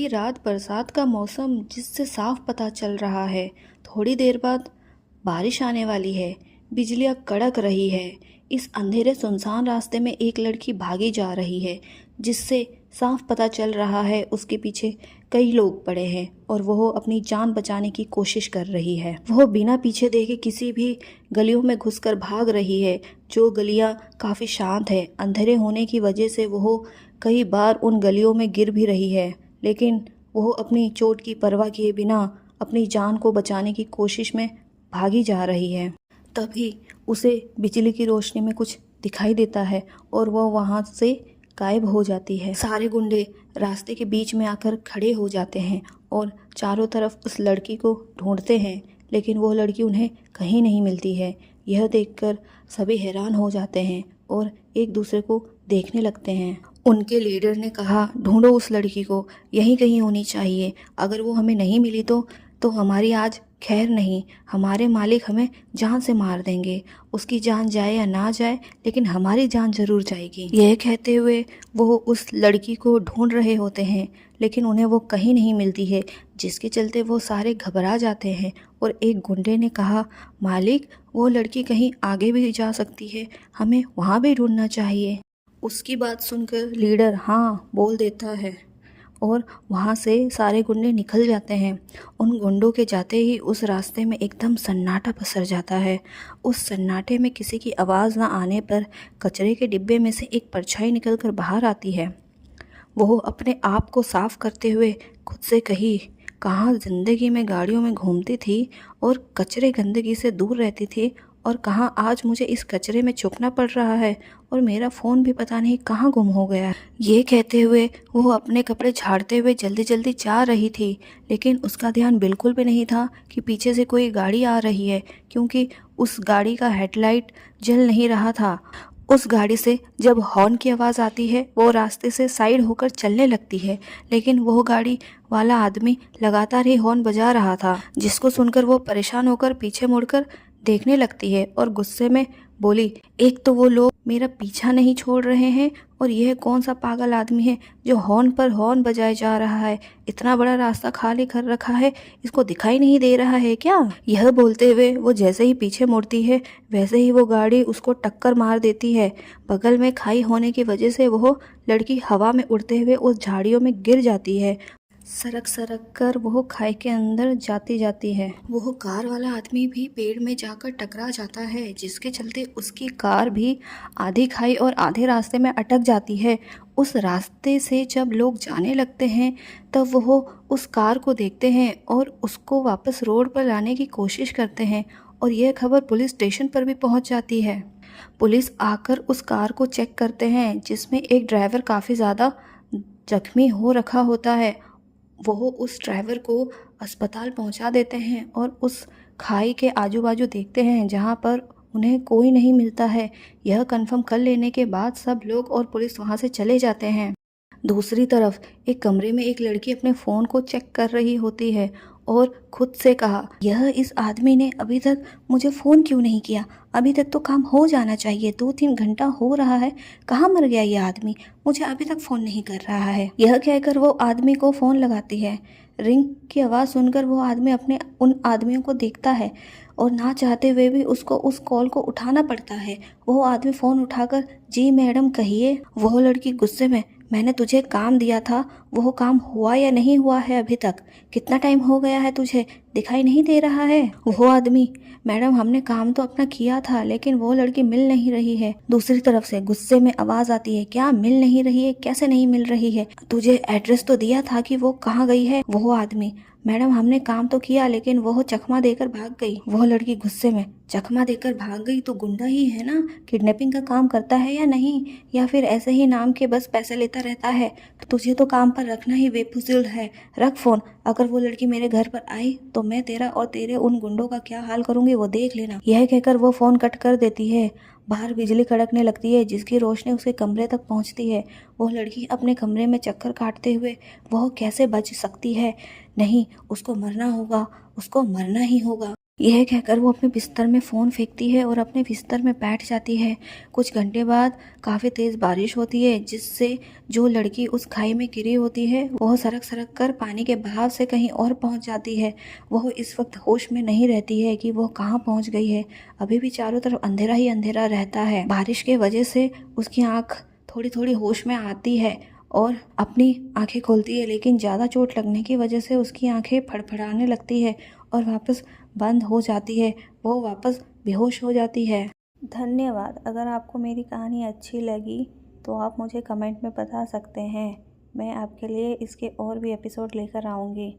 रात बरसात का मौसम जिससे साफ पता चल रहा है थोड़ी देर बाद बारिश आने वाली है। बिजलियां कड़क रही है। इस अंधेरे सुनसान रास्ते में एक लड़की भागी जा रही है जिससे साफ पता चल रहा है उसके पीछे कई लोग पड़े हैं और वह अपनी जान बचाने की कोशिश कर रही है। वह बिना पीछे देखे किसी भी गलियों में घुसकर भाग रही है जो गलियां काफ़ी शांत है। अंधेरे होने की वजह से वह कई बार उन गलियों में गिर भी रही है, लेकिन वह अपनी चोट की परवाह किए बिना अपनी जान को बचाने की कोशिश में भागी जा रही है। तभी उसे बिजली की रोशनी में कुछ दिखाई देता है और वह वहाँ से गायब हो जाती है। सारे गुंडे रास्ते के बीच में आकर खड़े हो जाते हैं और चारों तरफ उस लड़की को ढूंढते हैं, लेकिन वो लड़की उन्हें कहीं नहीं मिलती है। यह देखकर सभी हैरान हो जाते हैं और एक दूसरे को देखने लगते हैं। उनके लीडर ने कहा, ढूंढो उस लड़की को, यहीं कहीं होनी चाहिए। अगर वो हमें नहीं मिली तो हमारी आज खैर नहीं, हमारे मालिक हमें जान से मार देंगे। उसकी जान जाए या ना जाए, लेकिन हमारी जान जरूर जाएगी। यह कहते हुए वो उस लड़की को ढूंढ रहे होते हैं, लेकिन उन्हें वो कहीं नहीं मिलती है, जिसके चलते वो सारे घबरा जाते हैं। और एक गुंडे ने कहा, मालिक वो लड़की कहीं आगे भी जा सकती है, हमें वहाँ भी ढूंढना चाहिए। उसकी बात सुनकर लीडर हाँ बोल देता है और वहाँ से सारे गुंडे निकल जाते हैं। उन गुंडों के जाते ही उस रास्ते में एकदम सन्नाटा पसर जाता है। उस सन्नाटे में किसी की आवाज़ ना आने पर कचरे के डिब्बे में से एक परछाई निकलकर बाहर आती है। वो अपने आप को साफ करते हुए खुद से कही, कहाँ ज़िंदगी में गाड़ियों में घूमती थी और कचरे गंदगी से दूर रहती थी, और कहाँ आज मुझे इस कचरे में छुपना पड़ रहा है और मेरा फ़ोन भी पता नहीं कहाँ गुम हो गया। ये कहते हुए वो अपने कपड़े झाड़ते हुए जल्दी जल्दी जा रही थी, लेकिन उसका ध्यान बिल्कुल भी नहीं था कि पीछे से कोई गाड़ी आ रही है, क्योंकि उस गाड़ी का हेडलाइट जल नहीं रहा था। उस गाड़ी से जब हॉर्न की आवाज़ आती है वो रास्ते से साइड होकर चलने लगती है, लेकिन वो गाड़ी वाला आदमी लगातार ही हॉर्न बजा रहा था, जिसको सुनकर वो परेशान होकर पीछे मुड़कर देखने लगती है और गुस्से में बोली, एक तो वो लोग मेरा पीछा नहीं छोड़ रहे हैं और यह कौन सा पागल आदमी है जो हॉर्न पर हॉर्न बजाए जा रहा है। इतना बड़ा रास्ता खाली कर रखा है, इसको दिखाई नहीं दे रहा है क्या। यह बोलते हुए वो जैसे ही पीछे मुड़ती है वैसे ही वो गाड़ी उसको टक्कर मार देती है। बगल में खाई होने की वजह से वो लड़की हवा में उड़ते हुए उस झाड़ियों में गिर जाती है। सरक सरक कर वो खाई के अंदर जाती है। वो कार वाला आदमी भी पेड़ में जाकर टकरा जाता है, जिसके चलते उसकी कार भी आधी खाई और आधे रास्ते में अटक जाती है। उस रास्ते से जब लोग जाने लगते हैं तब वो उस कार को देखते हैं और उसको वापस रोड पर लाने की कोशिश करते हैं, और यह खबर पुलिस स्टेशन पर भी पहुंच जाती है। पुलिस आकर उस कार को चेक करते हैं, जिसमें एक ड्राइवर काफ़ी ज़्यादा जख्मी हो रखा होता है। वो उस ड्राइवर को अस्पताल पहुंचा देते हैं और उस खाई के आजू बाजू देखते हैं जहां पर उन्हें कोई नहीं मिलता है। यह कंफर्म कर लेने के बाद सब लोग और पुलिस वहां से चले जाते हैं। दूसरी तरफ एक कमरे में एक लड़की अपने फ़ोन को चेक कर रही होती है और खुद से कहा, यह इस आदमी ने अभी तक मुझे फ़ोन क्यों नहीं किया, अभी तक तो काम हो जाना चाहिए, 2-3 घंटा हो रहा है, कहाँ मर गया ये आदमी, मुझे अभी तक फ़ोन नहीं कर रहा है। यह कहकर वो आदमी को फ़ोन लगाती है। रिंग की आवाज़ सुनकर वो आदमी अपने उन आदमियों को देखता है और ना चाहते हुए भी उसको उस कॉल को उठाना पड़ता है। वो आदमी फ़ोन उठाकर, जी मैडम कहिए। वह लड़की गुस्से में, मैंने तुझे काम दिया था, वो काम हुआ या नहीं हुआ है अभी तक, कितना टाइम हो गया है, तुझे दिखाई नहीं दे रहा है। वो आदमी, मैडम हमने काम तो अपना किया था, लेकिन वो लड़की मिल नहीं रही है। दूसरी तरफ से गुस्से में आवाज़ आती है, क्या मिल नहीं रही है, कैसे नहीं मिल रही है, तुझे एड्रेस तो दिया था कि वो कहाँ गई है। वो आदमी, मैडम हमने काम तो किया, लेकिन वो चकमा देकर भाग गई। वो लड़की गुस्से में, चकमा देकर भाग गई तो गुंडा ही है ना, किडनैपिंग का काम करता है या नहीं, या फिर ऐसे ही नाम के बस पैसे लेता रहता है। तो तुझे तो काम पर रखना ही बेफिजूल है, रख फ़ोन। अगर वो लड़की मेरे घर पर आई तो मैं तेरा और तेरे उन गुंडों का क्या हाल करूंगी वो देख लेना। यह कहकर वो फ़ोन कट कर देती है। बाहर बिजली कड़कने लगती है, जिसकी रोशनी उसके कमरे तक पहुंचती है। वो लड़की अपने कमरे में चक्कर काटते हुए वह कैसे बच सकती है। नहीं, उसको मरना होगा, उसको मरना ही होगा। यह कहकर वो अपने बिस्तर में फ़ोन फेंकती है और अपने बिस्तर में बैठ जाती है। कुछ घंटे बाद काफ़ी तेज़ बारिश होती है, जिससे जो लड़की उस खाई में गिरी होती है वह सरक सरक कर पानी के बहाव से कहीं और पहुंच जाती है। वह इस वक्त होश में नहीं रहती है कि वह कहाँ पहुंच गई है। अभी भी चारों तरफ अंधेरा ही अंधेरा रहता है। बारिश के वजह से उसकी आँख थोड़ी थोड़ी होश में आती है और अपनी आंखें खोलती है, लेकिन ज़्यादा चोट लगने की वजह से उसकी आंखें फड़फड़ाने लगती है और वापस बंद हो जाती है। वो वापस बेहोश हो जाती है। धन्यवाद। अगर आपको मेरी कहानी अच्छी लगी तो आप मुझे कमेंट में बता सकते हैं। मैं आपके लिए इसके और भी एपिसोड लेकर आऊँगी।